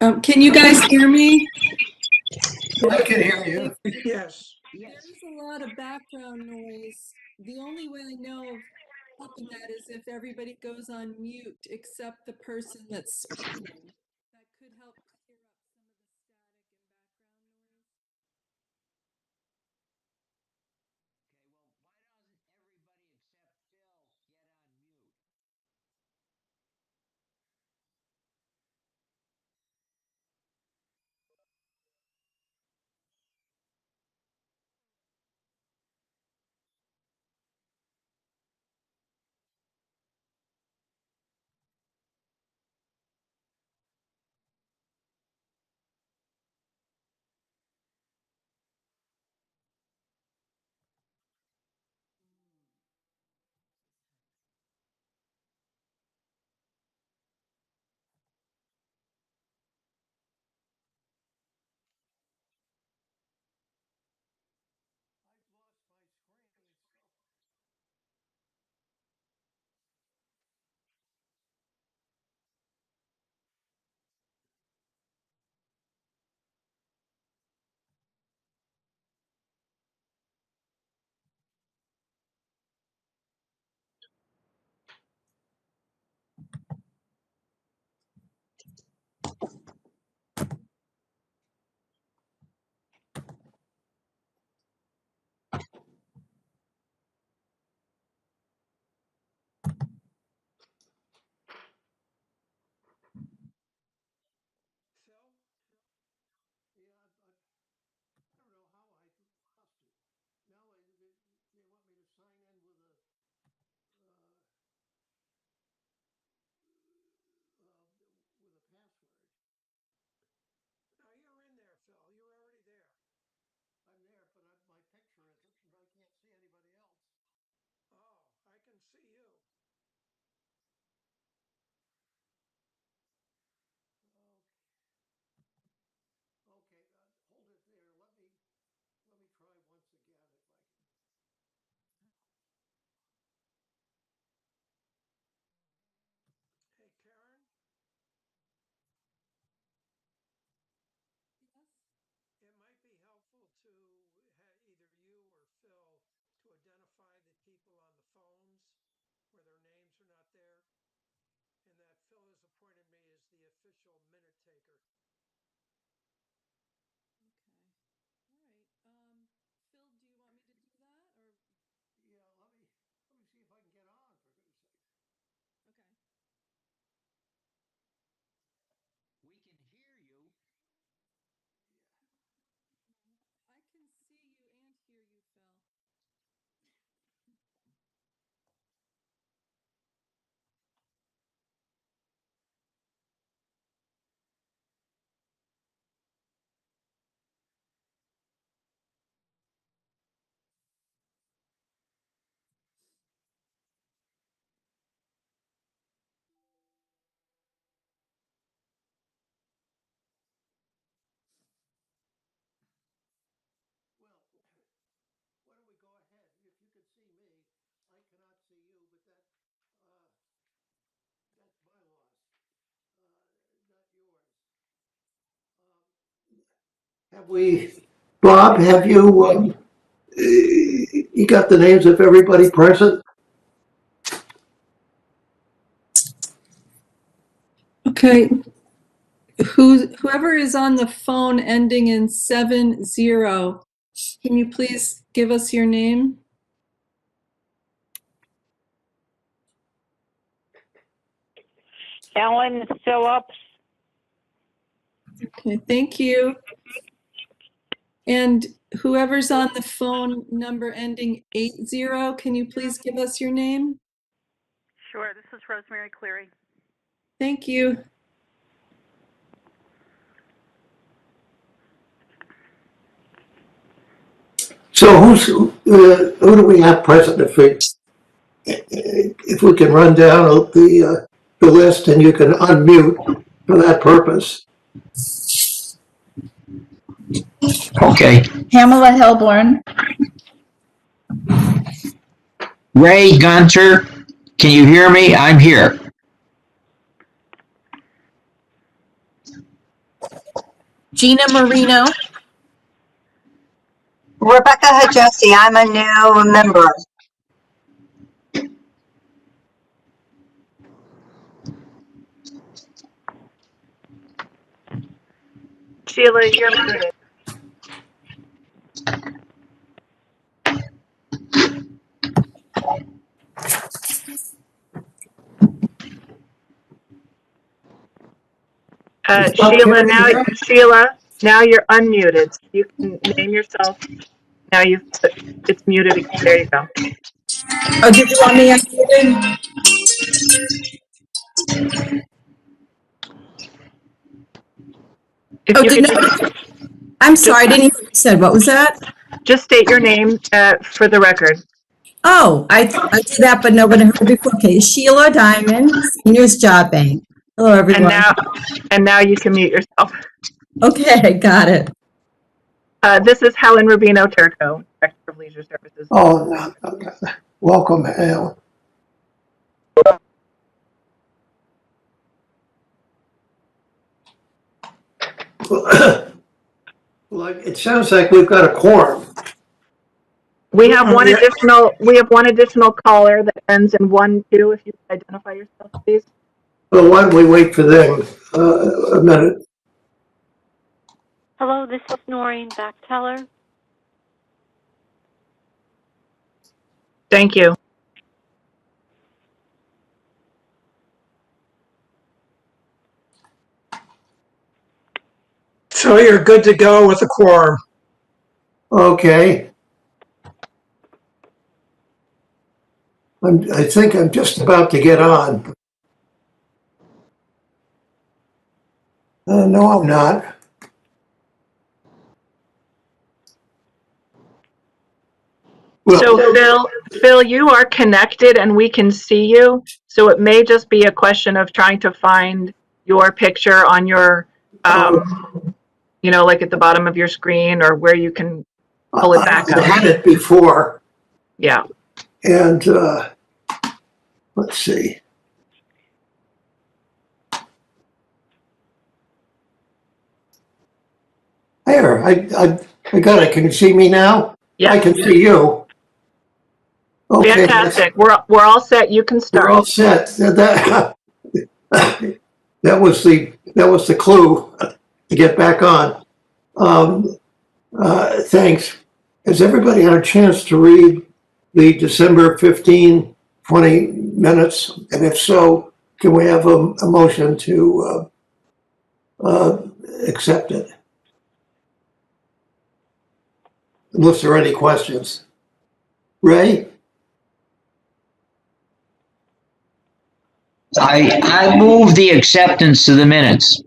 Can you guys hear me? I can hear you. Yes. There's a lot of background noise. The only way I know of helping that is if everybody goes on mute except the person that's speaking. That could help clear up some of the static and background noise. Phil? Yeah, I don't know how I lost it. Now they want me to sign in with a password. No, you're in there, Phil. You're already there. I'm there, but my picture isn't, and I can't see anybody else. Oh, I can see you. Okay, hold it there. Let me try once again if I can. Hey, Karen. Yes. It might be helpful to either you or Phil to identify the people on the phones where their names are not there, and that Phil has appointed me as the official minute taker. Okay. All right. Phil, do you want me to do that or? Yeah, let me see if I can get on, for goodness sake. Okay. We can hear you. I can see you and hear you, Phil. Well, why don't we go ahead? If you can see me, I cannot see you, but that's my loss, not yours. Have we, Bob? Have you got the names of everybody present? Okay. Whoever is on the phone ending in 70, can you please give us your name? Ellen Phillips. Okay, thank you. And whoever's on the phone number ending 80, can you please give us your name? Sure, this is Rosemary Cleary. Thank you. So who do we have present? If we can run down the list and you can unmute for that purpose. Okay. Pamela Helborn. Ray Gunter, can you hear me? I'm here. Gina Marino. Rebecca Hajesi, I'm a new member. Sheila, you're muted. Sheila, now you're unmuted. You can name yourself. Now it's muted again. There you go. Oh, did you want me unmuted? If Oh, you could I'm sorry, I didn't hear what you said. What was that? just state your name for the record. Oh, I did that, but nobody heard before. Okay, Sheila Diamond, Seniors Job Bank. Hello, everyone. And now you can mute yourself. Okay, got it. This is Helen Rubino Turco, Director of Leisure Services. Oh, no. Welcome, Hal. Well, it sounds like we've got a quorum. We have one additional caller that ends in 1-2. If you could identify yourself, please. Well, why don't we wait for them a minute? Hello, this is Noreen Bachteller. Thank you. So you're good to go with the quorum. Okay. I think I'm just about to get on. No, I'm not. Well, So Phil, you are connected and we can see you. So it may just be a question of trying to find your picture on your, like at the bottom of your screen or where you can pull it back I up. had it before. Yeah. And let's see. There, I got it. Can you see me now? Yeah. I can see you. Okay. Fantastic. We're all set. You can start. We're all set. That was the clue to get back on. Thanks. Has everybody had a chance to read the December 15, 20 minutes? And if so, can we have a motion to accept it? Unless there are any questions. Ray? I move the acceptance of the minutes.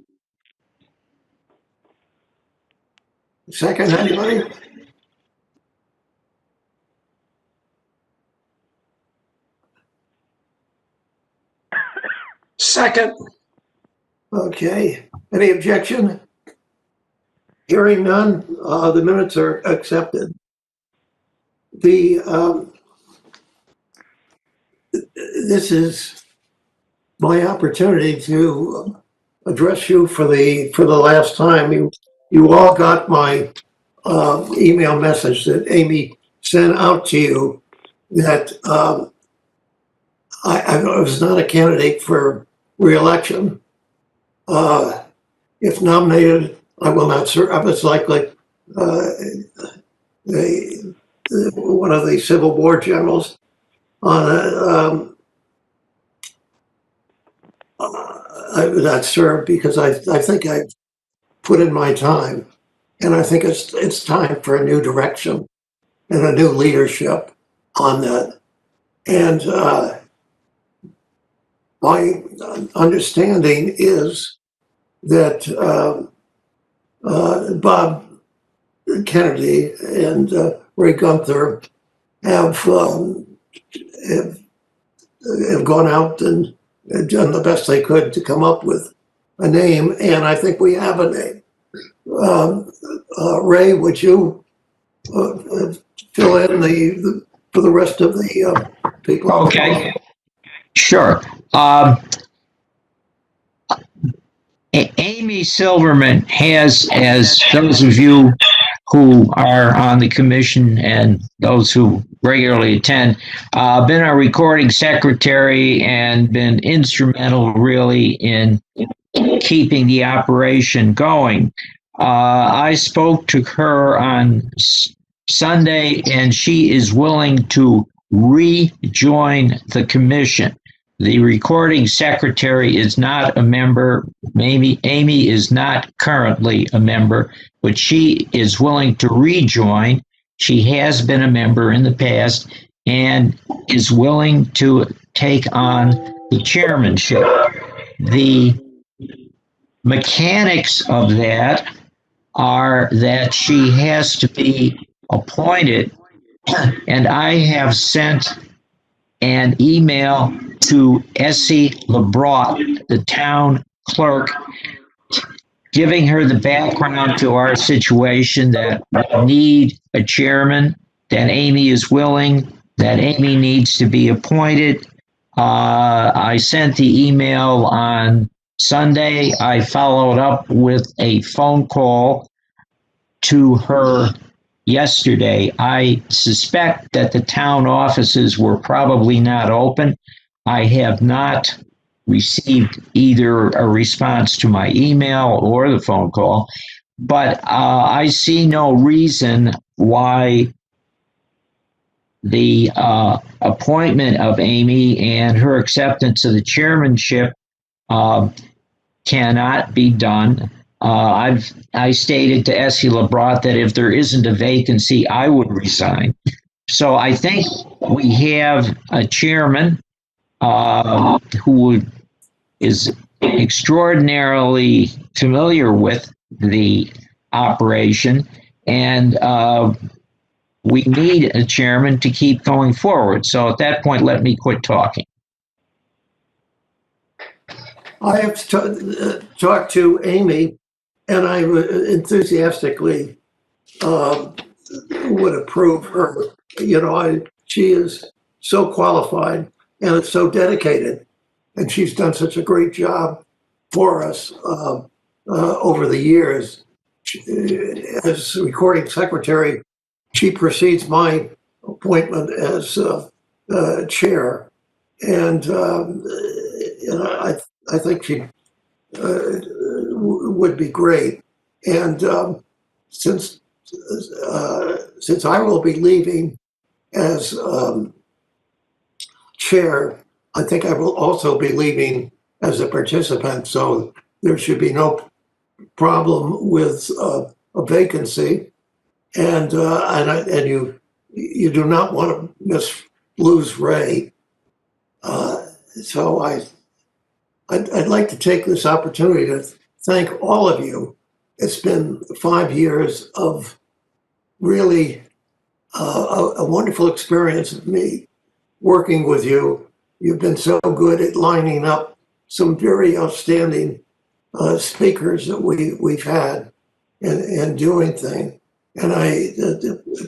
Second, anybody? Second. Okay. Any objection? Hearing none, the minutes are accepted. This is my opportunity to address you for the last time. You all got my email message that Amy sent out to you that I was not a candidate for re-election. If nominated, I will not serve. I was like one of the Civil War generals on I would not serve because I think I've put in my time, and I think it's time for a new direction and a new leadership on that. And my understanding is that Bob Kennedy and Ray Gunther have gone out and done the best they could to come up with a name, and I think we have a name. Ray, would you fill in for the rest of the people? Okay. Sure. Amy Silverman has, as those of you who are on the commission and those who regularly attend, been our recording secretary and been instrumental really in keeping the operation going. I spoke to her on Sunday, and she is willing to rejoin the commission. The recording secretary is not a member. Amy is not currently a member, but she is willing to rejoin. She has been a member in the past and is willing to take on the chairmanship. The mechanics of that are that she has to be appointed, and I have sent an email to Essie LeBrot, the town clerk, giving her the background to our situation, that we need a chairman, that Amy is willing, that Amy needs to be appointed. I sent the email on Sunday. I followed up with a phone call to her yesterday. I suspect that the town offices were probably not open. I have not received either a response to my email or the phone call, but I see no reason why the appointment of Amy and her acceptance of the chairmanship cannot be done. I stated to Essie LeBrot that if there isn't a vacancy, I would resign. So I think we have a chairman who is extraordinarily familiar with the operation, and we need a chairman to keep going forward. So at that point, let me quit talking. I have talked to Amy, and I enthusiastically would approve her. You know, she is so qualified and so dedicated, and she's done such a great job for us over the years. As recording secretary, she precedes my appointment as chair, and I think she would be great. And since I will be leaving as chair, I think I will also be leaving as a participant. So there should be no problem with a vacancy. And you do not want to lose Ray. So I'd like to take this opportunity to thank all of you. It's been 5 years of really a wonderful experience of me working with you. You've been so good at lining up some very outstanding speakers that we've had and doing things. And I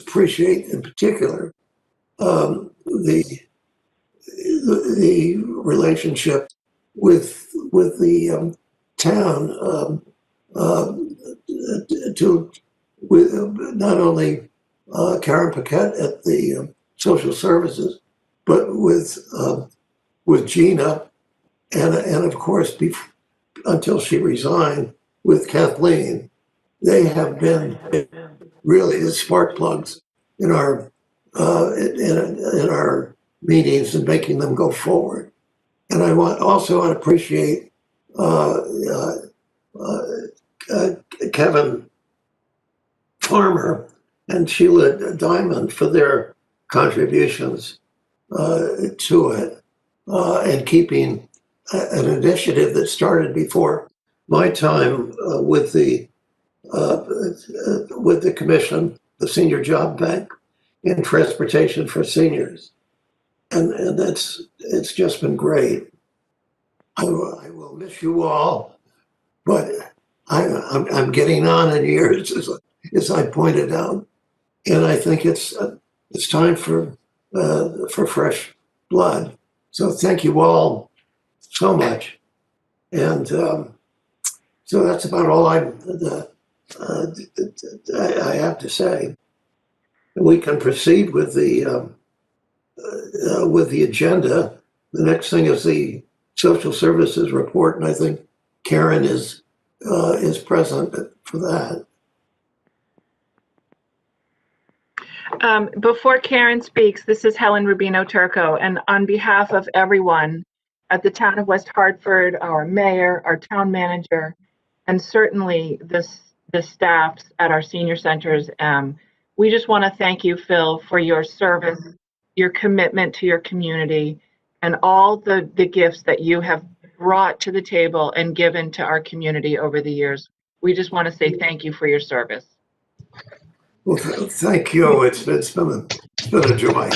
appreciate in particular the relationship with the town with not only Karen Paquette at the social services, but with Gina, and of course until she resigned, with Kathleen. They have been really the spark plugs in our meetings and making them go forward. And I also appreciate Kevin Farmer and Sheila Diamond for their contributions to it and keeping an initiative that started before my time with the commission, the Senior Job Bank, in transportation for seniors, and it's just been great. I will miss you all, but I'm getting on in years, as I pointed out, and I think it's time for fresh blood. So thank you all so much, and So that's about all I have to say. We can proceed with the agenda. The next thing is the social services report, and I think Karen is present for that. Before Karen speaks, this is Helen Rubino Turco, and on behalf of everyone at the town of West Hartford, our mayor, our town manager, and certainly the staffs at our senior centers, we just want to thank you, Phil, for your service, your commitment to your community, and all the gifts that you have brought to the table and given to our community over the years. We just want to say thank you for your service. Well, thank you. It's been a joy.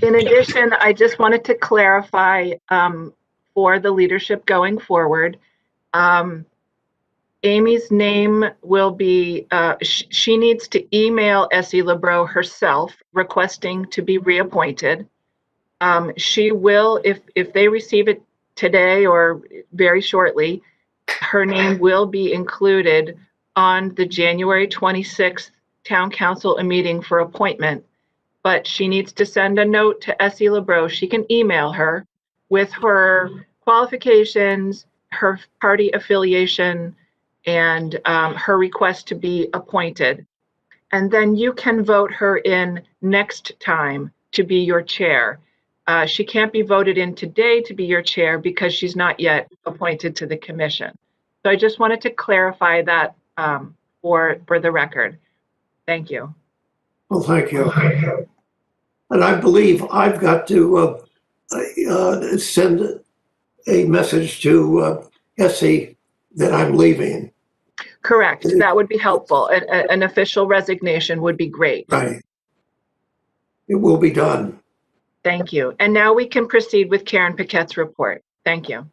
In addition, I just wanted to clarify for the leadership going forward, Amy's name will be, she needs to email Essie LeBreau herself requesting to be reappointed. She will, if they receive it today or very shortly, her name will be included on the January 26th Town Council meeting for appointment. But she needs to send a note to Essie LeBreau. She can email her with her qualifications, her party affiliation, and her request to be appointed. And then you can vote her in next time to be your chair. She can't be voted in today to be your chair because she's not yet appointed to the commission. So I just wanted to clarify that for the record. Thank you. Well, thank you. And I believe I've got to send a message to Essie that I'm leaving. Correct. That would be helpful. An official resignation would be great. Right. It will be done. Thank you. And now we can proceed with Karen Paquette's report. Thank you.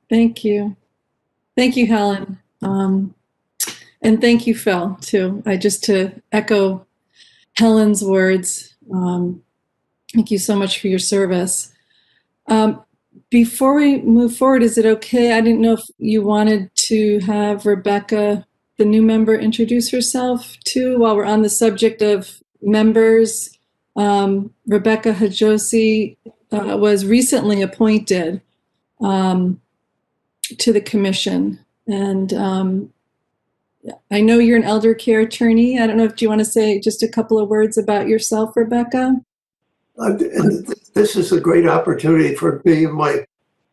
Thank you. Thank you, Helen. And thank you, Phil, too. Just to echo Helen's words, thank you so much for your service. Before we move forward, is it okay? I didn't know if you wanted to have Rebecca, the new member, introduce herself too, while we're on the subject of members. Rebecca Hajosi was recently appointed to the commission. And I know you're an elder care attorney. I don't know if do you want to say just a couple of words about yourself, Rebecca? And this is a great opportunity for me and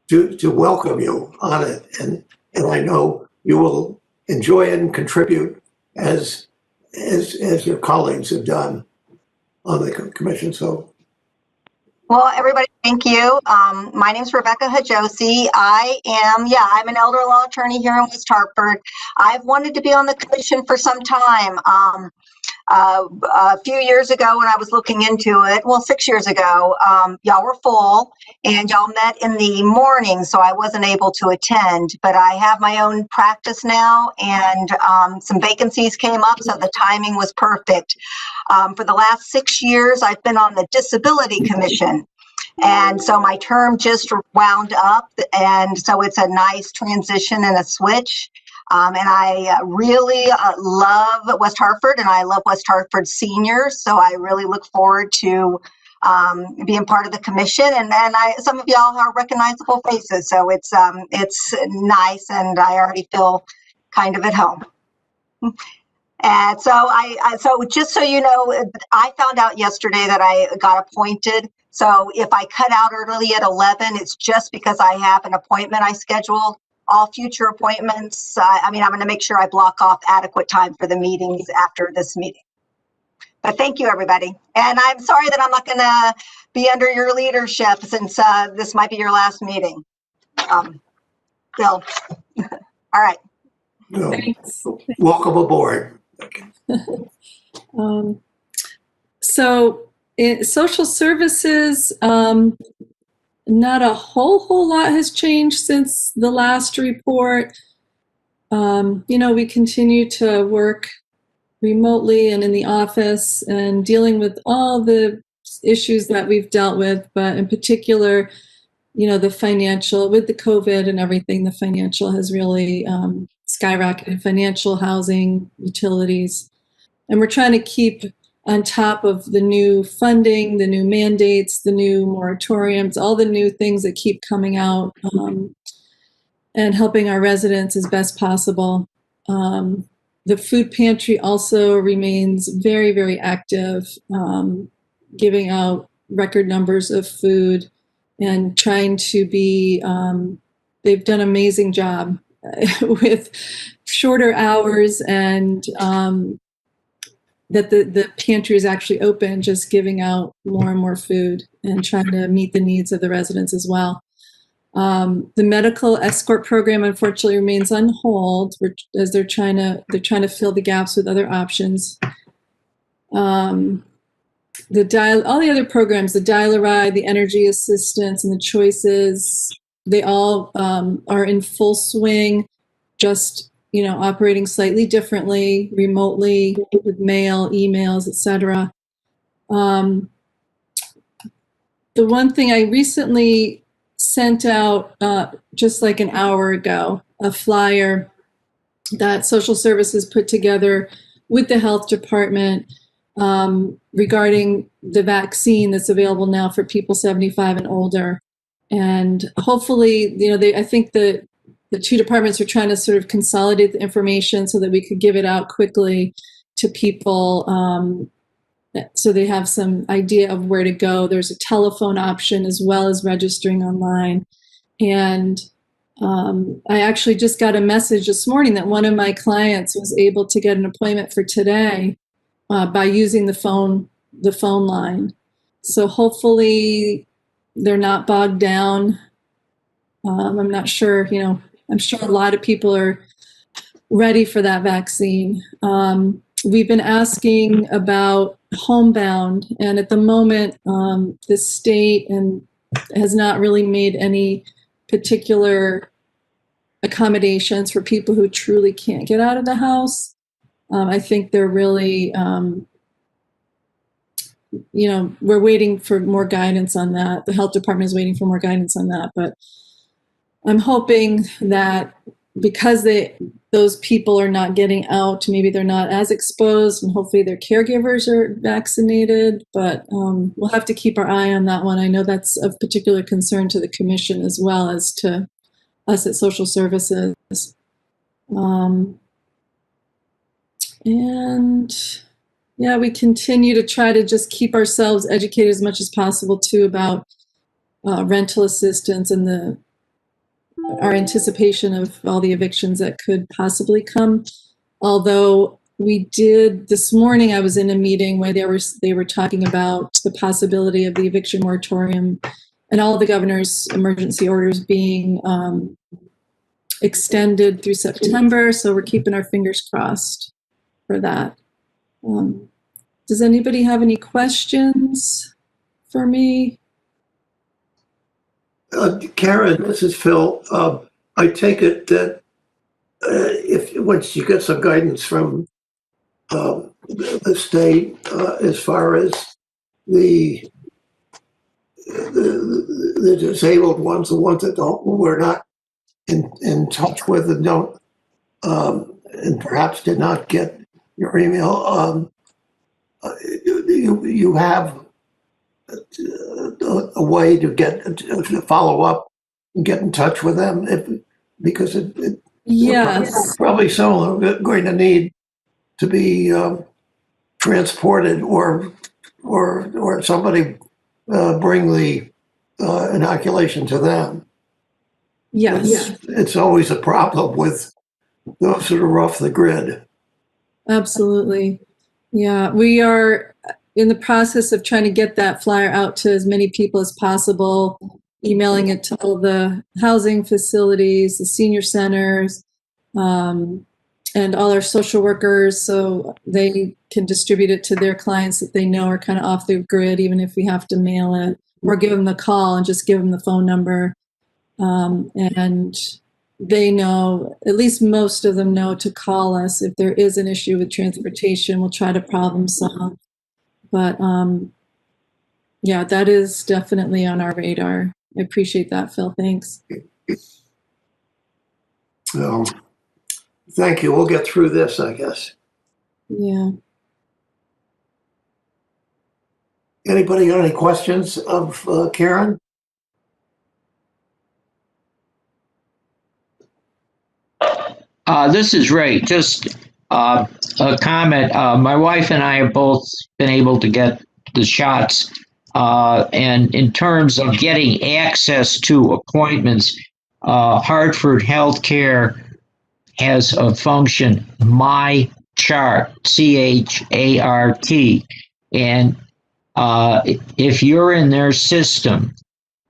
to welcome you on it. And I know you will enjoy it and contribute as your colleagues have done on the commission. So. Well, everybody, thank you. My name is Rebecca Hajosi. I'm an elder law attorney here in West Hartford. I've wanted to be on the commission for some time. A few years ago when I was looking into it, well, 6 years ago, y'all were full and y'all met in the morning, so I wasn't able to attend, but I have my own practice now and some vacancies came up, so the timing was perfect. For the last 6 years, I've been on the Disability Commission. And so my term just wound up, and so it's a nice transition and a switch. And I really love West Hartford, and I love West Hartford seniors. So I really look forward to being part of the commission. And then some of y'all are recognizable faces, so it's nice, and I already feel kind of at home. And so so just so you know, I found out yesterday that I got appointed. So if I cut out early at 11, it's just because I have an appointment I scheduled. All future appointments, I'm going to make sure I block off adequate time for the meetings after this meeting. But thank you, everybody. And I'm sorry that I'm not going to be under your leadership since this might be your last meeting. Bill. All right. Thanks. Welcome aboard. So social services, not a whole lot has changed since the last report. We continue to work remotely and in the office and dealing with all the issues that we've dealt with, but in particular, the financial, with the COVID and everything, the financial has really skyrocketed, financial, housing, utilities. And we're trying to keep on top of the new funding, the new mandates, the new moratoriums, all the new things that keep coming out, and helping our residents as best possible. The food pantry also remains very, very active, giving out record numbers of food and trying to be, they've done an amazing job with shorter hours and that the pantry is actually open, just giving out more and more food and trying to meet the needs of the residents as well. The medical escort program unfortunately remains on hold as they're trying to fill the gaps with other options. All the other programs, the dial-a-ride, the energy assistance, and the choices, they all are in full swing, just operating slightly differently, remotely, with mail, emails, etc. The one thing I recently sent out just like an hour ago, a flyer that social services put together with the health department regarding the vaccine that's available now for people 75 and older. And hopefully, I think the two departments are trying to sort of consolidate the information so that we could give it out quickly to people, so they have some idea of where to go. There's a telephone option as well as registering online. And I actually just got a message this morning that one of my clients was able to get an appointment for today by using the phone line. So hopefully they're not bogged down. I'm not sure, I'm sure a lot of people are ready for that vaccine. We've been asking about homebound, and at the moment, the state has not really made any particular accommodations for people who truly can't get out of the house. I think they're really, we're waiting for more guidance on that. The health department is waiting for more guidance on that, but I'm hoping that because those people are not getting out, maybe they're not as exposed, and hopefully their caregivers are vaccinated, but we'll have to keep our eye on that one. I know that's of particular concern to the commission as well as to us at social services. And yeah, we continue to try to just keep ourselves educated as much as possible too about rental assistance and our anticipation of all the evictions that could possibly come. Although we did this morning, I was in a meeting where they were talking about the possibility of the eviction moratorium and all the governor's emergency orders being extended through September. So we're keeping our fingers crossed for that. Does anybody have any questions for me? Karen, this is Phil. I take it that once you get some guidance from the state as far as the disabled ones, the ones that we're not in touch with and don't, and perhaps did not get your email, you have a way to follow up and get in touch with them because Yes. probably some of them are going to need to be transported or somebody bring the inoculation to them. Yes. It's always a problem with those that are off the grid. Absolutely. Yeah, we are in the process of trying to get that flyer out to as many people as possible, emailing it to all the housing facilities, the senior centers, and all our social workers so they can distribute it to their clients that they know are kind of off the grid, even if we have to mail it or give them the call and just give them the phone number. And they know, at least most of them know, to call us if there is an issue with transportation. We'll try to problem solve. But yeah, that is definitely on our radar. I appreciate that, Phil. Thanks. So, thank you. We'll get through this, I guess. Yeah. Anybody got any questions of Karen? This is Ray. Just a comment. My wife and I have both been able to get the shots. And in terms of getting access to appointments, Hartford Healthcare has a function, My Chart, CHART. And if you're in their system,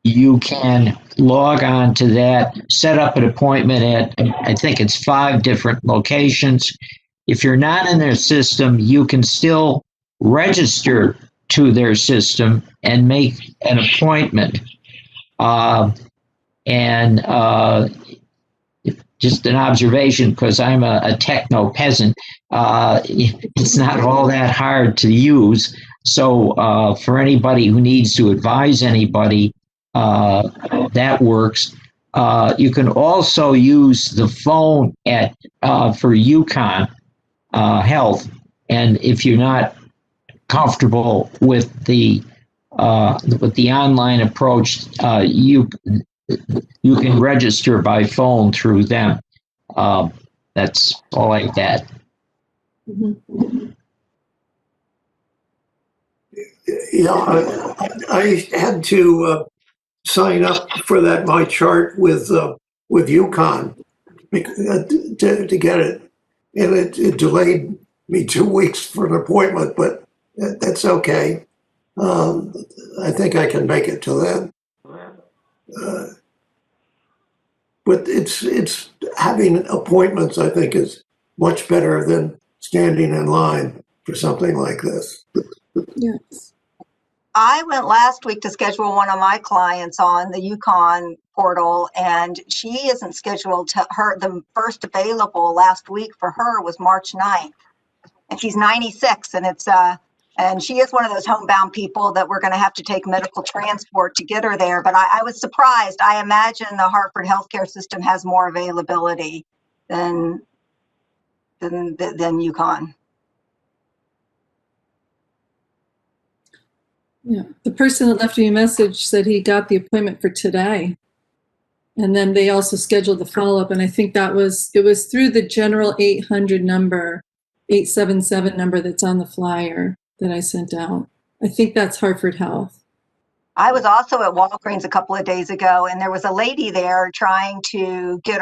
you can log on to that, set up an appointment at, I think it's 5 different locations. If you're not in their system, you can still register to their system and make an appointment. Just an observation, because I'm a techno peasant, it's not all that hard to use. So for anybody who needs to advise anybody, that works. You can also use the phone for Yukon Health, and if you're not comfortable with the online approach, you can register by phone through them. That's all I got. Mm-hmm. I had to sign up for that My Chart with Yukon to get it, and it delayed me 2 weeks for an appointment, but that's okay. I think I can make it till then. But it's having appointments, I think, is much better than standing in line for something like this. Yes. I went last week to schedule one of my clients on the Yukon portal, and she isn't scheduled to her. The first available last week for her was March 9th, and she's 96, and and she is one of those homebound people that we're going to have to take medical transport to get her there. But I was surprised. I imagine the Hartford healthcare system has more availability than Yukon. Yeah. The person that left me a message said he got the appointment for today. And then they also scheduled the follow-up. And I think it was through the general 800 number, 877 number that's on the flyer that I sent out. I think that's Hartford Health. I was also at Walgreens a couple of days ago, and there was a lady there trying to get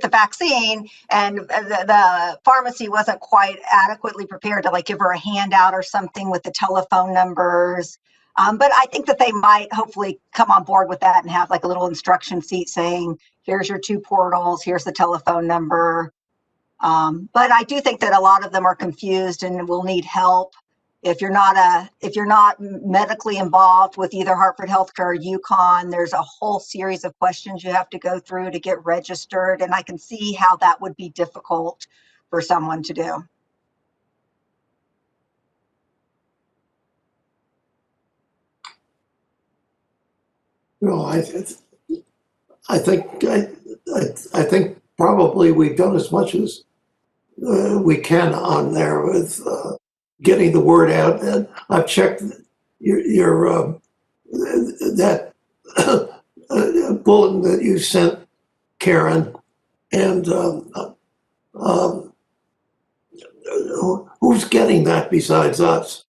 the vaccine, and the pharmacy wasn't quite adequately prepared to give her a handout or something with the telephone numbers. But I think that they might hopefully come on board with that and have a little instruction sheet saying, here's your 2 portals, here's the telephone number. But I do think that a lot of them are confused and will need help. If you're not medically involved with either Hartford Healthcare or Yukon, there's a whole series of questions you have to go through to get registered, and I can see how that would be difficult for someone to do. Well, I think probably we've done as much as we can on there with getting the word out. And I've checked your that bulletin that you sent, Karen, and who's getting that besides us?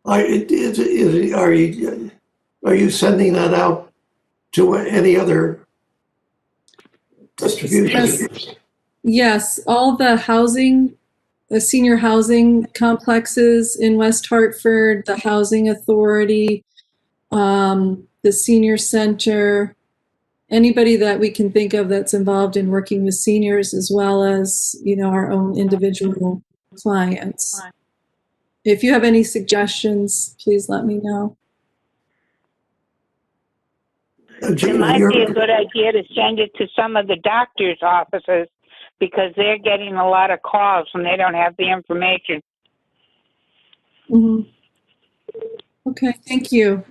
Are you sending that out to any other distribution? Yes, all the senior housing complexes in West Hartford, the Housing Authority, the Senior Center, anybody that we can think of that's involved in working with seniors, as well as, our own individual clients. If you have any suggestions, please let me know. It might be a good idea to send it to some of the doctor's offices, because they're getting a lot of calls and they don't have the information. Mm-hmm. Okay, thank you.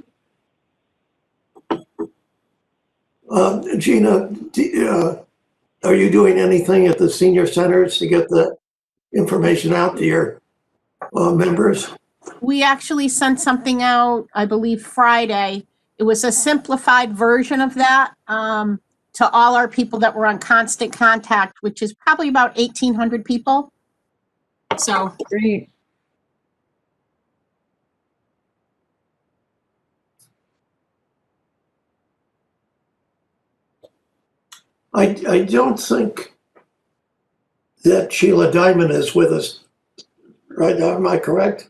Gina, are you doing anything at the senior centers to get the information out to your members? We actually sent something out, I believe Friday. It was a simplified version of that to all our people that were on constant contact, which is probably about 1,800 people. So Great. I don't think that Sheila Diamond is with us right now. Am I correct?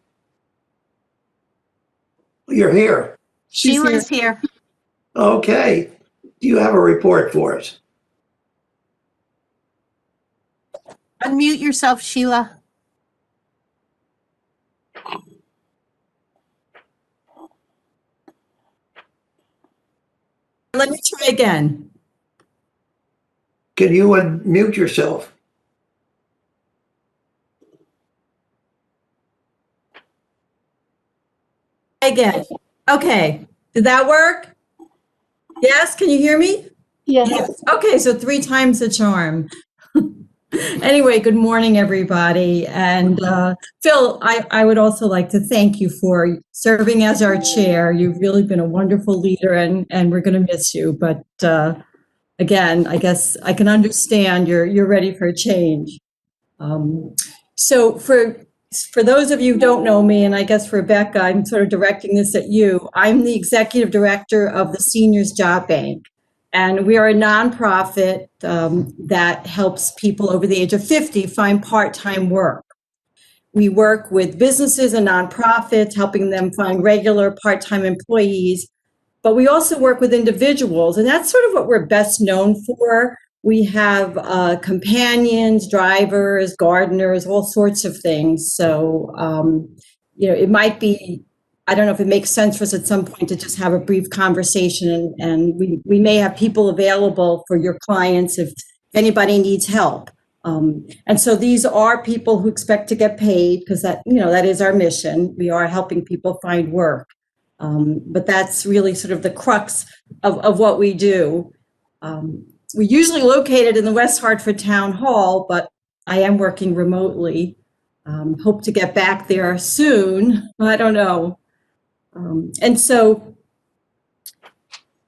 You're here. She's Sheila's here. Okay. Do you have a report for us? Unmute yourself, Sheila. Let me try again. Can you unmute yourself? Again. Okay. Did that work? Yes, can you hear me? Yes. Okay, so 3 times the charm. Anyway, good morning, everybody. And Phil, I would also like to thank you for serving as our chair. You've really been a wonderful leader, and we're going to miss you. But again, I guess I can understand you're ready for a change. So for those of you who don't know me, and I guess for Rebecca, I'm sort of directing this at you. I'm the executive director of the Seniors Job Bank. And we are a nonprofit that helps people over the age of 50 find part-time work. We work with businesses and nonprofits, helping them find regular part-time employees. But we also work with individuals, and that's sort of what we're best known for. We have companions, drivers, gardeners, all sorts of things. So, it might be, I don't know if it makes sense for us at some point to just have a brief conversation, and we may have people available for your clients if anybody needs help. And so these are people who expect to get paid because that is our mission. We are helping people find work. But that's really sort of the crux of what we do. We're usually located in the West Hartford Town Hall, but I am working remotely. Hope to get back there soon. I don't know. And so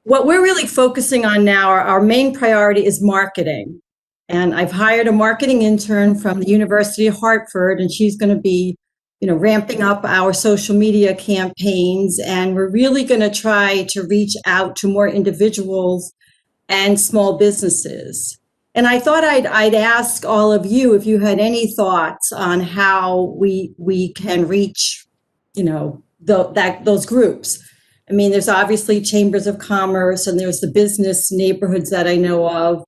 what we're really focusing on now, our main priority is marketing. And I've hired a marketing intern from the University of Hartford, and she's going to be ramping up our social media campaigns, and we're really going to try to reach out to more individuals and small businesses. And I thought I'd ask all of you if you had any thoughts on how we can reach, those groups. I mean, there's obviously chambers of commerce, and there's the business neighborhoods that I know of.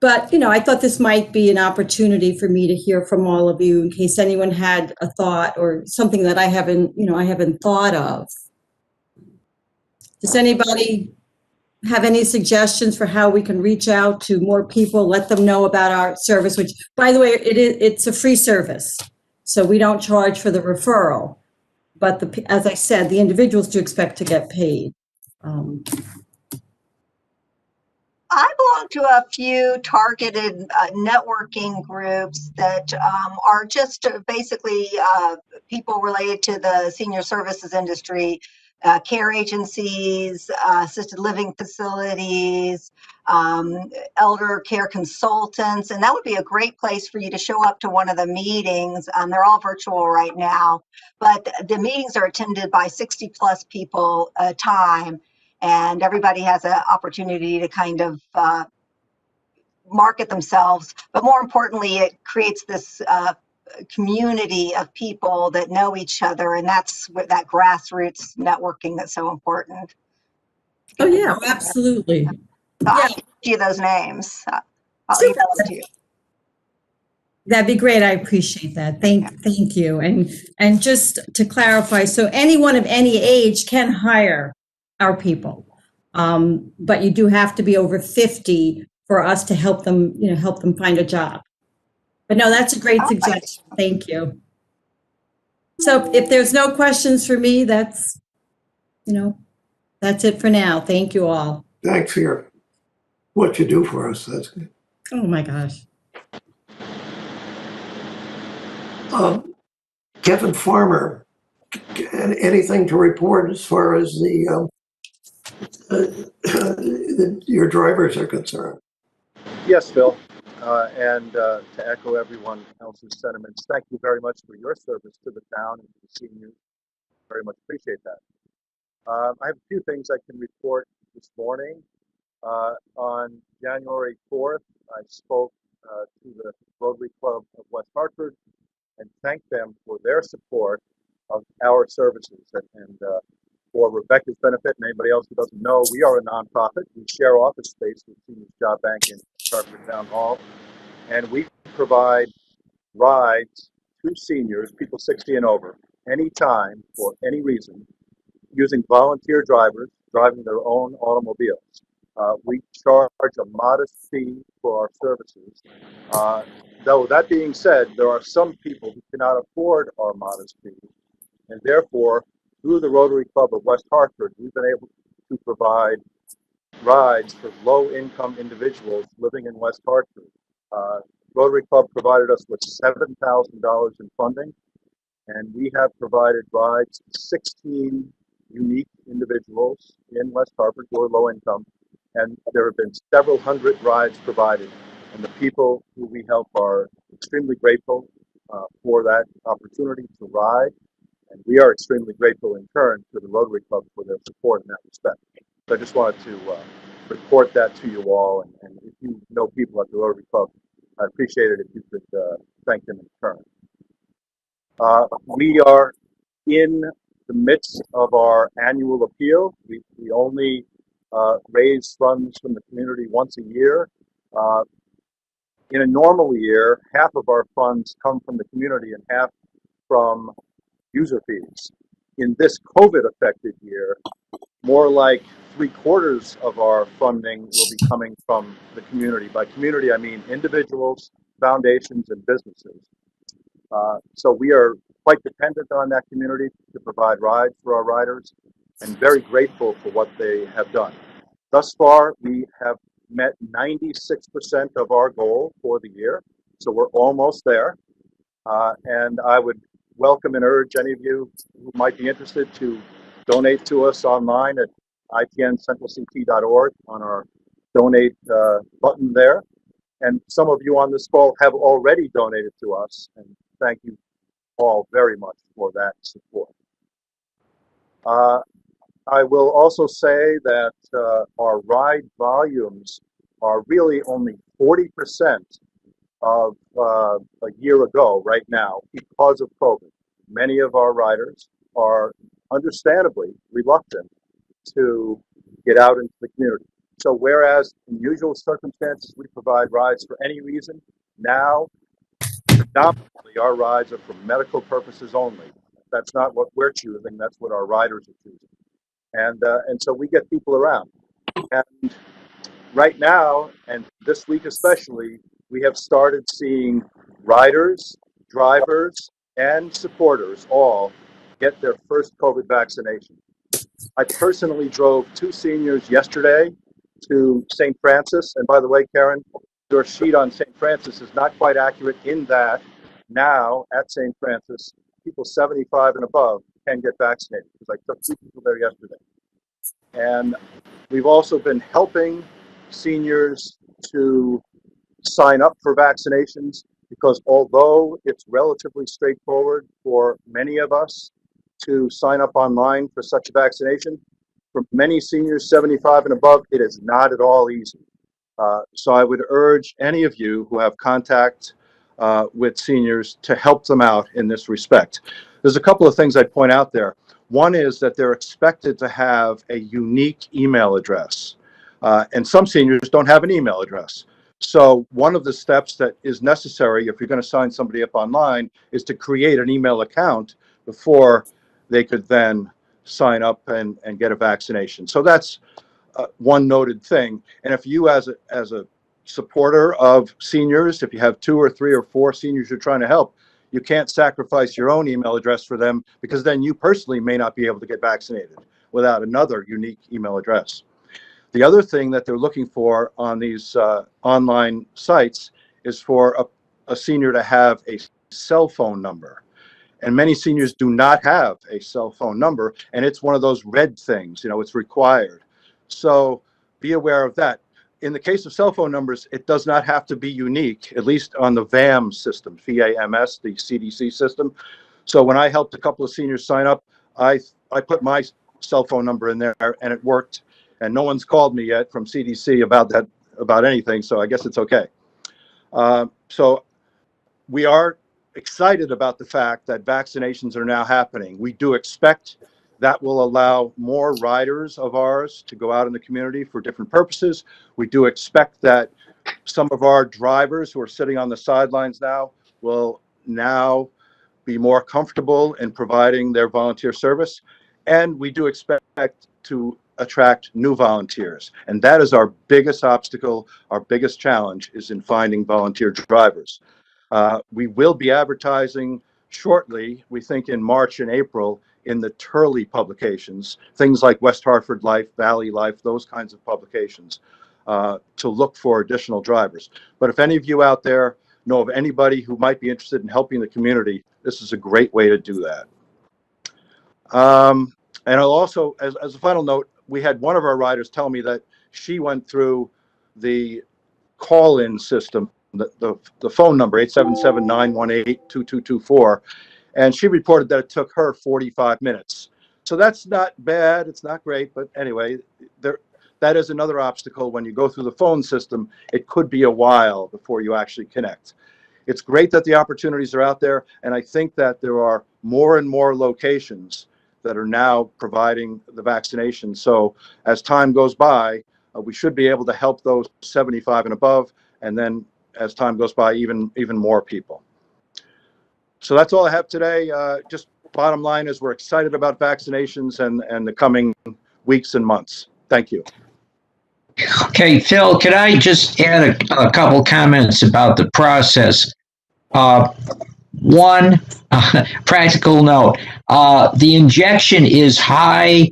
But, I thought this might be an opportunity for me to hear from all of you in case anyone had a thought or something that I haven't thought of. Does anybody have any suggestions for how we can reach out to more people, let them know about our service, which, by the way, it's a free service. So we don't charge for the referral. But as I said, the individuals do expect to get paid. I belong to a few targeted networking groups that are just basically people related to the senior services industry, care agencies, assisted living facilities, elder care consultants, and that would be a great place for you to show up to one of the meetings. They're all virtual right now, but the meetings are attended by 60 plus people a time. And everybody has an opportunity to kind of market themselves. But more importantly, it creates this community of people that know each other. And that's that grassroots networking that's so important. Oh, yeah, absolutely. So I'll give you those names. I'll email them to you. That'd be great. I appreciate that. Thank you. And just to clarify, so anyone of any age can hire our people. But you do have to be over 50 for us to help them find a job. But no, that's a great suggestion. Thank you. So if there's no questions for me, that's, that's it for now. Thank you all. Thanks for what you do for us. That's good. Oh, my gosh. Kevin Farmer, anything to report as far as your drivers are concerned? Yes, Phil. And to echo everyone else's sentiments, thank you very much for your service to the town and to the seniors. Very much appreciate that. I have a few things I can report this morning. On January 4th, I spoke to the Rotary Club of West Hartford and thanked them for their support of our services. And for Rebecca's benefit and anybody else who doesn't know, we are a nonprofit. We share office space with Seniors Job Bank in Hartford Town Hall, and we provide rides to seniors, people 60 and over, anytime for any reason, using volunteer drivers driving their own automobiles. We charge a modest fee for our services. Though that being said, there are some people who cannot afford our modest fee, and therefore, through the Rotary Club of West Hartford, we've been able to provide rides for low-income individuals living in West Hartford. Rotary Club provided us with $7,000 in funding, and we have provided rides to 16 unique individuals in West Hartford who are low income, and there have been several hundred rides provided, and the people who we help are extremely grateful for that opportunity to ride, and we are extremely grateful in turn to the Rotary Club for their support in that respect. So I just wanted to report that to you all, and if you know people at the Rotary Club, I appreciate it if you could thank them in turn. We are in the midst of our annual appeal. We only raise funds from the community once a year. In a normal year, half of our funds come from the community and half from user fees. In this COVID-affected year, more like 3/4 of our funding will be coming from the community. By community, I mean individuals, foundations, and businesses. So we are quite dependent on that community to provide rides for our riders and very grateful for what they have done. Thus far, we have met 96% of our goal for the year, so we're almost there. And I would welcome and urge any of you who might be interested to donate to us online at itncentralct.org on our donate button there. And some of you on this call have already donated to us, and thank you all very much for that support. I will also say that our ride volumes are really only 40% of a year ago right now because of COVID. Many of our riders are understandably reluctant to get out into the community. So whereas in usual circumstances we provide rides for any reason, now predominantly our rides are for medical purposes only. That's not what we're choosing, that's what our riders are choosing. And so we get people around. And right now, and this week especially, we have started seeing riders, drivers, and supporters all get their first COVID vaccination. I personally drove 2 seniors yesterday to St. Francis. And by the way, Karen, your sheet on St. Francis is not quite accurate in that now at St. Francis, people 75 and above can get vaccinated because I took 2 people there yesterday. And we've also been helping seniors to sign up for vaccinations because although it's relatively straightforward for many of us to sign up online for such a vaccination, for many seniors 75 and above, it is not at all easy. So I would urge any of you who have contact with seniors to help them out in this respect. There's a couple of things I'd point out there. One is that they're expected to have a unique email address, and some seniors don't have an email address. So one of the steps that is necessary if you're going to sign somebody up online is to create an email account before they could then sign up and get a vaccination. So that's one noted thing. And if you as a supporter of seniors, if you have 2 or 3 or 4 seniors you're trying to help, you can't sacrifice your own email address for them, because then you personally may not be able to get vaccinated without another unique email address. The other thing that they're looking for on these online sites is for a senior to have a cell phone number. And many seniors do not have a cell phone number, and it's one of those red things, it's required. So be aware of that. In the case of cell phone numbers, it does not have to be unique, at least on the VAMS system, VAMS, the CDC system. So when I helped a couple of seniors sign up, I put my cell phone number in there, and it worked. And no one's called me yet from CDC about anything, so I guess it's okay. So we are excited about the fact that vaccinations are now happening. We do expect that will allow more riders of ours to go out in the community for different purposes. We do expect that some of our drivers who are sitting on the sidelines now will now be more comfortable in providing their volunteer service. And we do expect to attract new volunteers. And that is our biggest obstacle, our biggest challenge is in finding volunteer drivers. We will be advertising shortly, we think in March and April, in the Turley publications, things like West Hartford Life, Valley Life, those kinds of publications, to look for additional drivers. But if any of you out there know of anybody who might be interested in helping the community, this is a great way to do that. And I'll also, as a final note, we had one of our riders tell me that she went through the call-in system, the phone number, 877-918-2224, and she reported that it took her 45 minutes. So that's not bad, it's not great, but anyway, that is another obstacle. When you go through the phone system, it could be a while before you actually connect. It's great that the opportunities are out there, and I think that there are more and more locations that are now providing the vaccination. So as time goes by, we should be able to help those 75 and above, and then as time goes by, even more people. So that's all I have today. Just bottom line is we're excited about vaccinations and the coming weeks and months. Thank you. Okay, Phil, could I just add a couple comments about the process? One, practical note, the injection is high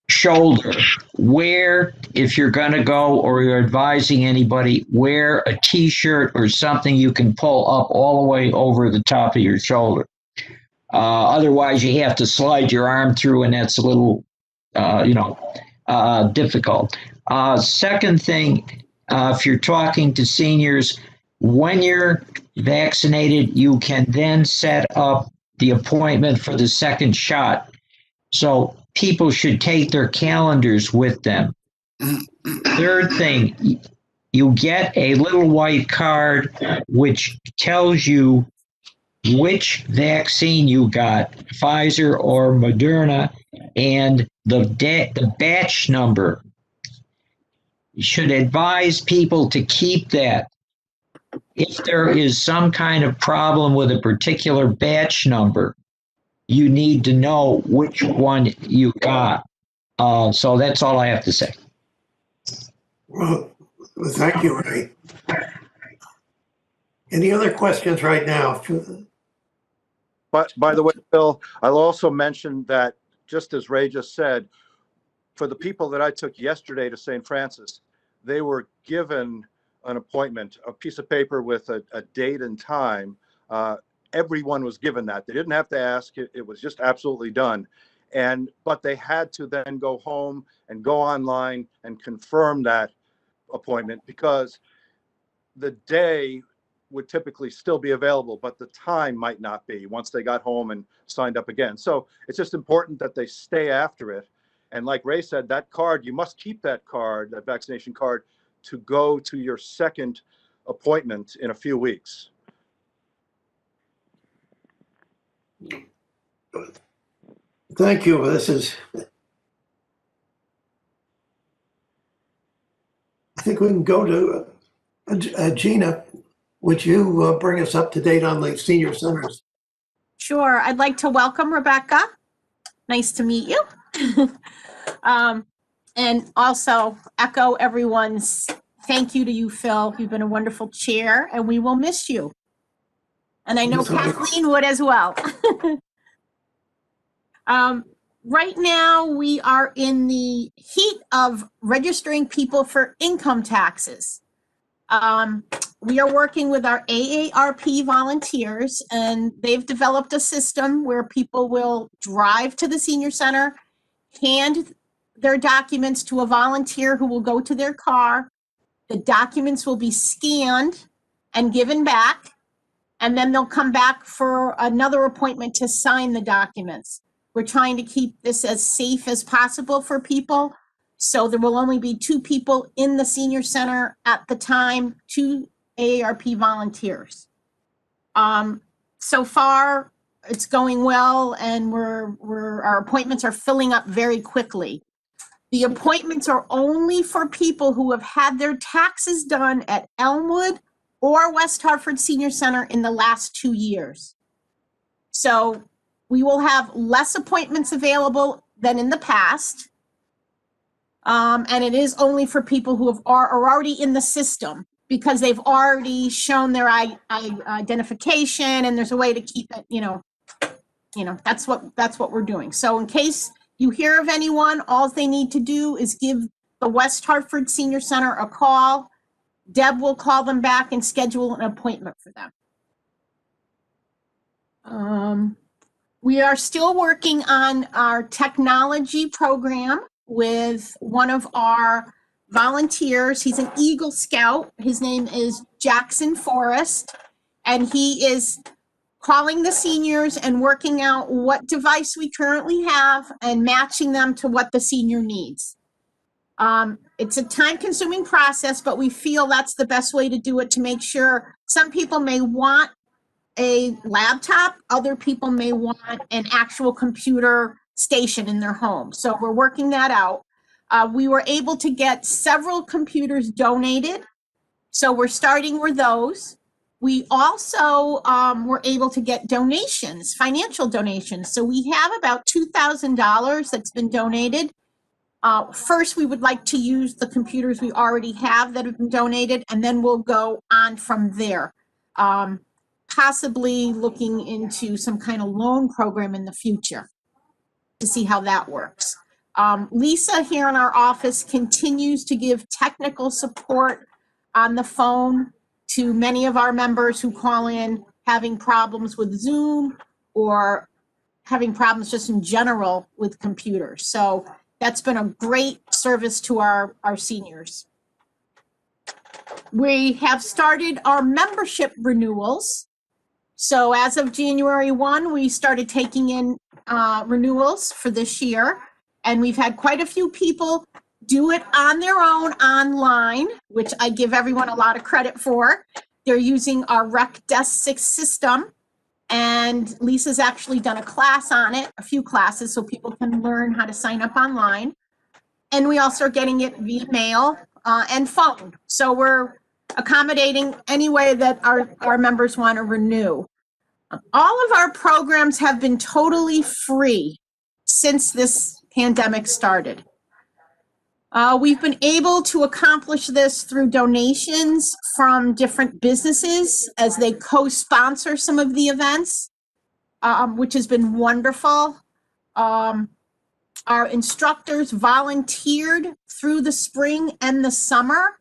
shoulder. Wear, if you're going to go or you're advising anybody, wear a t-shirt or something you can pull up all the way over the top of your shoulder. Otherwise, you have to slide your arm through, and that's a little, difficult. Second thing, if you're talking to seniors, when you're vaccinated, you can then set up the appointment for the second shot. So people should take their calendars with them. Third thing, you get a little white card which tells you which vaccine you got, Pfizer or Moderna, and the batch number. You should advise people to keep that. If there is some kind of problem with a particular batch number, you need to know which one you got. So that's all I have to say. Well, thank you, Ray. Any other questions right now? But by the way, Bill, I'll also mention that, just as Ray just said, for the people that I took yesterday to St. Francis, they were given an appointment, a piece of paper with a date and time. Everyone was given that. They didn't have to ask. It was just absolutely done. But they had to then go home and go online and confirm that appointment, because the day would typically still be available, but the time might not be once they got home and signed up again. So it's just important that they stay after it. And like Ray said, that card, you must keep that card, that vaccination card, to go to your second appointment in a few weeks. Thank you. This is, I think we can go to Gina. Would you bring us up to date on the senior centers? Sure. I'd like to welcome Rebecca. Nice to meet you. And also echo everyone's thank you to you, Phil. You've been a wonderful chair, and we will miss you. And I know Kathleen would as well. Right now, we are in the heat of registering people for income taxes. We are working with our AARP volunteers, and they've developed a system where people will drive to the senior center, hand their documents to a volunteer who will go to their car. The documents will be scanned and given back, and then they'll come back for another appointment to sign the documents. We're trying to keep this as safe as possible for people. So there will only be 2 people in the senior center at the time, 2 AARP volunteers. So far, it's going well, and our appointments are filling up very quickly. The appointments are only for people who have had their taxes done at Elmwood or West Hartford Senior Center in the last 2 years. So we will have less appointments available than in the past. And it is only for people who are already in the system, because they've already shown their identification, and there's a way to keep it, that's what we're doing. So in case you hear of anyone, all they need to do is give the West Hartford Senior Center a call. Deb will call them back and schedule an appointment for them. We are still working on our technology program with one of our volunteers. He's an Eagle Scout. His name is Jackson Forrest, and he is calling the seniors and working out what device we currently have and matching them to what the senior needs. It's a time-consuming process, but we feel that's the best way to do it, to make sure. Some people may want a laptop, other people may want an actual computer station in their home. So we're working that out. We were able to get several computers donated, so we're starting with those. We also were able to get donations, financial donations. So we have about $2,000 that's been donated. First, we would like to use the computers we already have that have been donated, and then we'll go on from there. Possibly looking into some kind of loan program in the future to see how that works. Lisa here in our office continues to give technical support on the phone to many of our members who call in having problems with Zoom or having problems just in general with computers. So that's been a great service to our seniors. We have started our membership renewals. So as of January 1, we started taking in renewals for this year, and we've had quite a few people do it on their own online, which I give everyone a lot of credit for. They're using our Rec Desk 6 system, and Lisa's actually done a class on it, a few classes, so people can learn how to sign up online. And we also are getting it via mail and phone. So we're accommodating any way that our members want to renew. All of our programs have been totally free since this pandemic started. We've been able to accomplish this through donations from different businesses as they co-sponsor some of the events, which has been wonderful. Our instructors volunteered through the spring and the summer.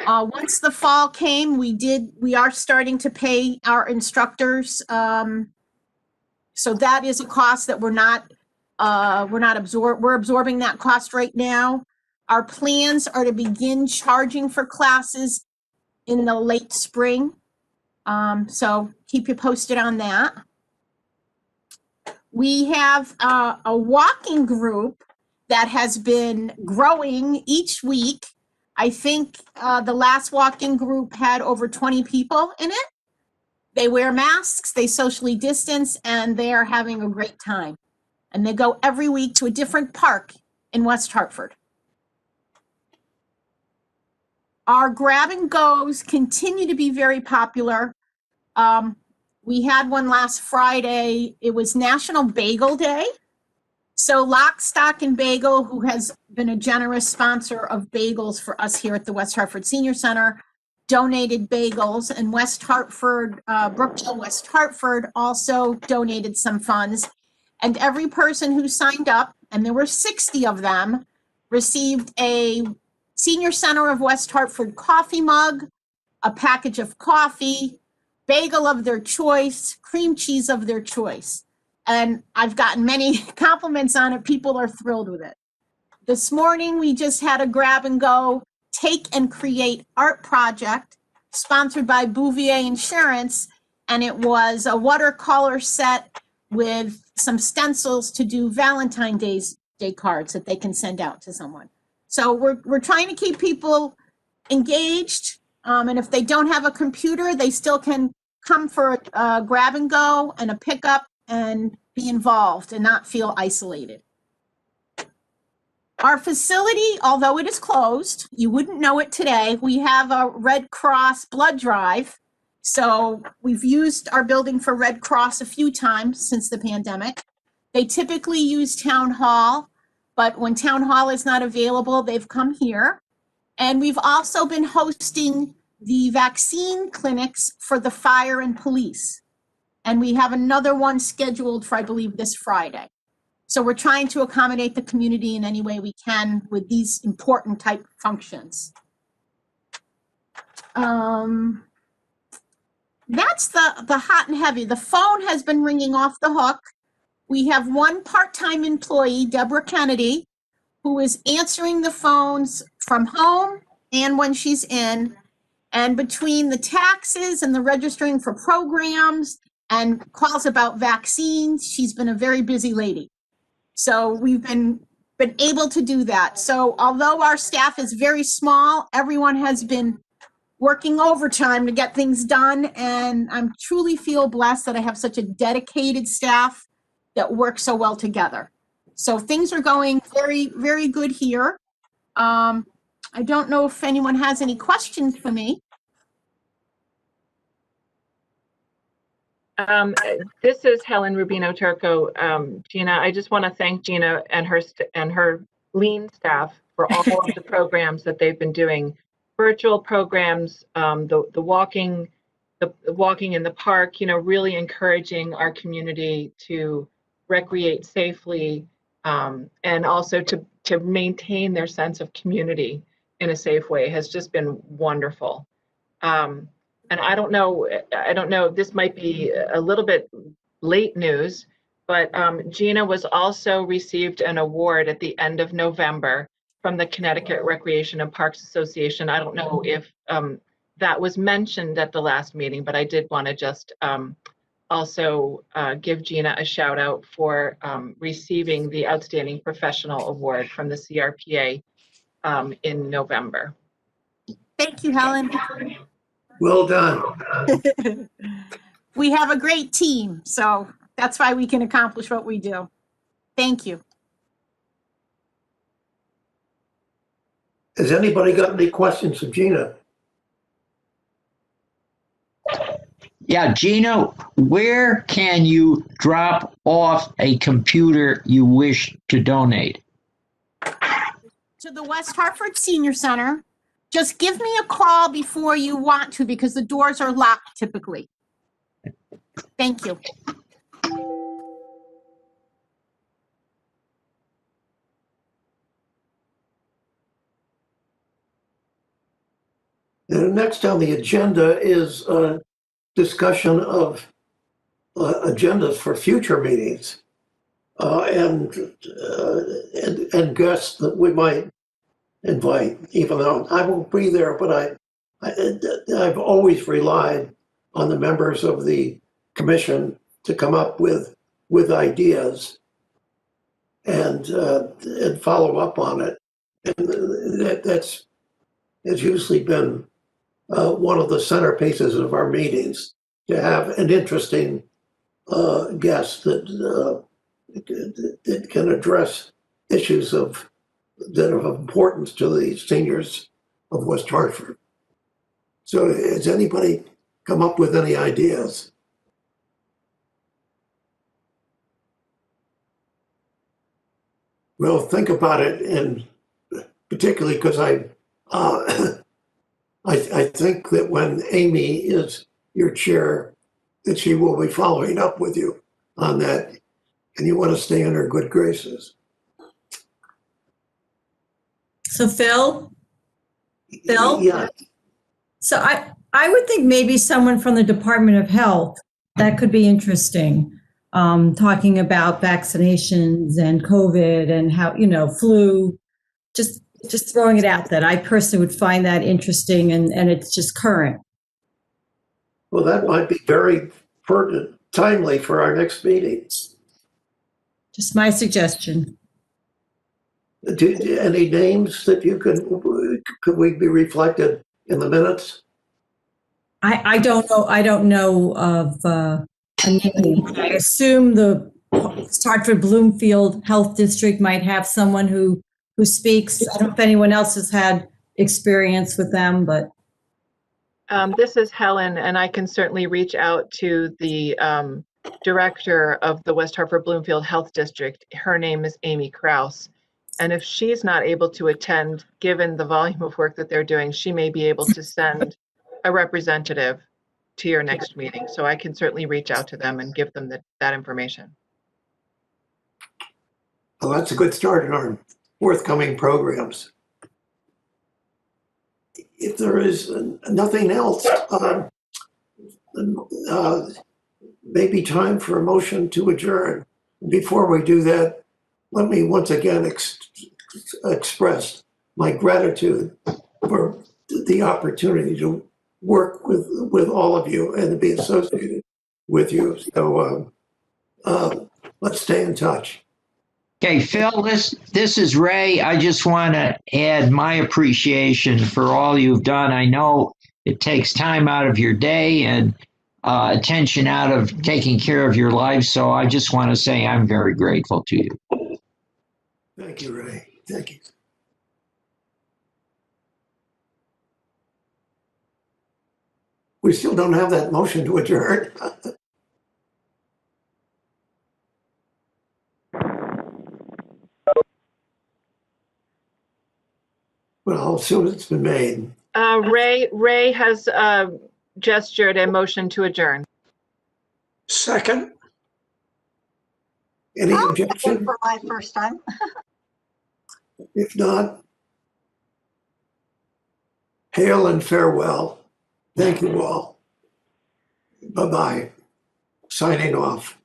Once the fall came, we are starting to pay our instructors. So that is a cost that we're absorbing that cost right now. Our plans are to begin charging for classes in the late spring. So keep you posted on that. We have a walking group that has been growing each week. I think the last walking group had over 20 people in it. They wear masks, they socially distance, and they are having a great time. And they go every week to a different park in West Hartford. Our grab and goes continue to be very popular. We had one last Friday. It was National Bagel Day. So Lock, Stock, and Bagel, who has been a generous sponsor of bagels for us here at the West Hartford Senior Center, donated bagels, and West Hartford, Brookdale, West Hartford also donated some funds. And every person who signed up, and there were 60 of them, received a Senior Center of West Hartford coffee mug, a package of coffee, bagel of their choice, cream cheese of their choice. And I've gotten many compliments on it. People are thrilled with it. This morning, we just had a grab and go, take and create art project sponsored by Bouvier Insurance. And it was a watercolor set with some stencils to do Valentine's Day cards that they can send out to someone. So we're trying to keep people engaged. And if they don't have a computer, they still can come for a grab and go and a pickup and be involved and not feel isolated. Our facility, although it is closed, you wouldn't know it today, we have a Red Cross blood drive. So we've used our building for Red Cross a few times since the pandemic. They typically use Town Hall, but when Town Hall is not available, they've come here. And we've also been hosting the vaccine clinics for the fire and police. And we have another one scheduled for, I believe, this Friday. So we're trying to accommodate the community in any way we can with these important type functions. That's the hot and heavy. The phone has been ringing off the hook. We have one part-time employee, Deborah Kennedy, who is answering the phones from home and when she's in. And between the taxes and the registering for programs and calls about vaccines, she's been a very busy lady. So we've been able to do that. So although our staff is very small, everyone has been working overtime to get things done. And I truly feel blessed that I have such a dedicated staff that work so well together. So things are going very, very good here. I don't know if anyone has any questions for me. This is Helen Rubino Turco. Gina, I just want to thank Gina and her lean staff for all of the programs that they've been doing. Virtual programs, the walking in the park, really encouraging our community to recreate safely, and also to maintain their sense of community in a safe way has just been wonderful. And I don't know, this might be a little bit late news, but Gina was also received an award at the end of November from the Connecticut Recreation and Parks Association. I don't know if that was mentioned at the last meeting, but I did want to just also give Gina a shout out for receiving the Outstanding Professional Award from the CRPA in November. Thank you, Helen. Well done. We have a great team, so that's why we can accomplish what we do. Thank you. Has anybody got any questions of Gina? Yeah, Gina, where can you drop off a computer you wish to donate? To the West Hartford Senior Center. Just give me a call before you want to because the doors are locked typically. Thank you. Next on the agenda is a discussion of agendas for future meetings and guests that we might invite, even though I won't be there, but I've always relied on the members of the commission to come up with ideas and follow up on it. And that's usually been one of the centerpieces of our meetings, to have an interesting guest that can address issues that are of importance to the seniors of West Hartford. So has anybody come up with any ideas? Well, think about it, and particularly because I think that when Amy is your chair, that she will be following up with you on that, and you want to stay in her good graces. So Phil? Phil? Yeah, So I would think maybe someone from the Department of Health, that could be interesting. Talking about vaccinations and COVID and how, flu, just throwing it out that I personally would find that interesting and it's just current. well, that might be very pertinent, timely for our next meeting. Just my suggestion. Any names that could we be reflected in the minutes? I don't know. I don't know of a name. I assume the Hartford Bloomfield Health District might have someone who speaks. I don't know if anyone else has had experience with them, but This is Helen, and I can certainly reach out to the director of the West Hartford Bloomfield Health District. Her name is Amy Kraus. And if she's not able to attend, given the volume of work that they're doing, she may be able to send a representative to your next meeting. So I can certainly reach out to them and give them that information. Well, that's a good start in our forthcoming programs. If there is nothing else, maybe time for a motion to adjourn. Before we do that, let me once again express my gratitude for the opportunity to work with all of you and to be associated with you. So let's stay in touch. Okay, Phil, this is Ray. I just want to add my appreciation for all you've done. I know it takes time out of your day and attention out of taking care of your life. So I just want to say I'm very grateful to you. Thank you, Ray. Thank you. We still don't have that motion to adjourn. Well, as soon as it's been made. Ray has gestured a motion to adjourn. Second. Any objection? For my first time. If not, hail and farewell. Thank you all. Bye-bye. Signing off.